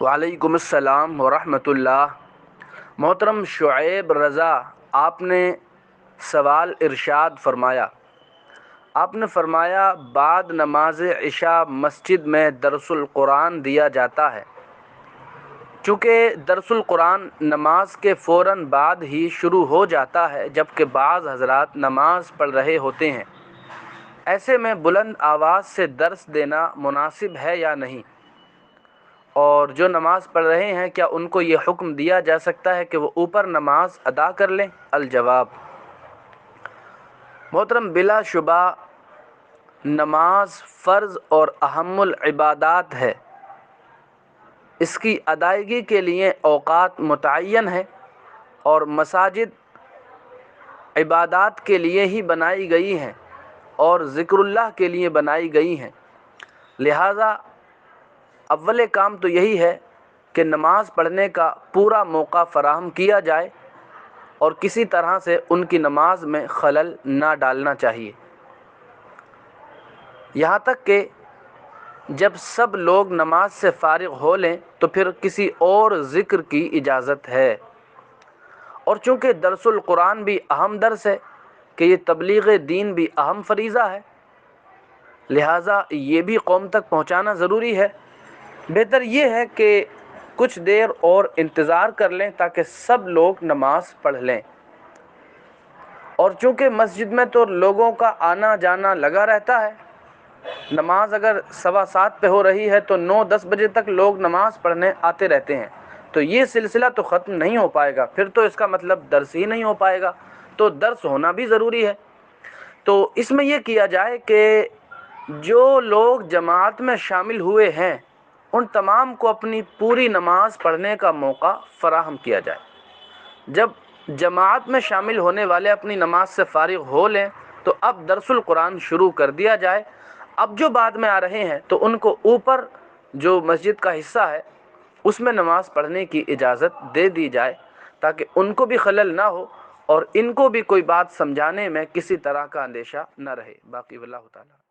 وعلیکم السلام ورحمۃ اللہ۔ محترم شعیب رضا، آپ نے سوال ارشاد فرمایا۔ آپ نے فرمایا بعد نماز عشاء مسجد میں درس القرآن دیا جاتا ہے۔ چونکہ درس القرآن نماز کے فوراً بعد ہی شروع ہو جاتا ہے، جبکہ بعض حضرات نماز پڑھ رہے ہوتے ہیں، ایسے میں بلند آواز سے درس دینا مناسب ہے یا نہیں؟ اور جو نماز پڑھ رہے ہیں کیا ان کو یہ حکم دیا جا سکتا ہے کہ وہ اوپر نماز ادا کر لیں؟ الجواب: محترم، بلا شبہ نماز فرض اور اہم العبادات ہے۔ اس کی ادائیگی کے لیے اوقات متعین ہیں اور مساجد عبادات کے لیے ہی بنائی گئی ہیں اور ذکر اللہ کے لیے بنائی گئی ہیں۔ لہٰذا اول کام تو یہی ہے کہ نماز پڑھنے کا پورا موقع فراہم کیا جائے اور کسی طرح سے ان کی نماز میں خلل نہ ڈالنا چاہیے، یہاں تک کہ جب سب لوگ نماز سے فارغ ہو لیں تو پھر کسی اور ذکر کی اجازت ہے۔ اور چونکہ درس القرآن بھی اہم درس ہے کہ یہ تبلیغ دین بھی اہم فریضہ ہے، لہٰذا یہ بھی قوم تک پہنچانا ضروری ہے۔ بہتر یہ ہے کہ کچھ دیر اور انتظار کر لیں تاکہ سب لوگ نماز پڑھ لیں۔ اور چونکہ مسجد میں تو لوگوں کا آنا جانا لگا رہتا ہے، نماز اگر 7:15 پہ ہو رہی ہے تو 9-10 بجے تک لوگ نماز پڑھنے آتے رہتے ہیں، تو یہ سلسلہ تو ختم نہیں ہو پائے گا، پھر تو اس کا مطلب درس ہی نہیں ہو پائے گا، تو درس ہونا بھی ضروری ہے۔ تو اس میں یہ کیا جائے کہ جو لوگ جماعت میں شامل ہوئے ہیں ان تمام کو اپنی پوری نماز پڑھنے کا موقع فراہم کیا جائے۔ جب جماعت میں شامل ہونے والے اپنی نماز سے فارغ ہو لیں تو اب درس القرآن شروع کر دیا جائے۔ اب جو بعد میں آ رہے ہیں تو ان کو اوپر جو مسجد کا حصہ ہے اس میں نماز پڑھنے کی اجازت دے دی جائے تاکہ ان کو بھی خلل نہ ہو اور ان کو بھی کوئی بات سمجھانے میں کسی طرح کا اندیشہ نہ رہے۔ باقی واللہ تعالیٰ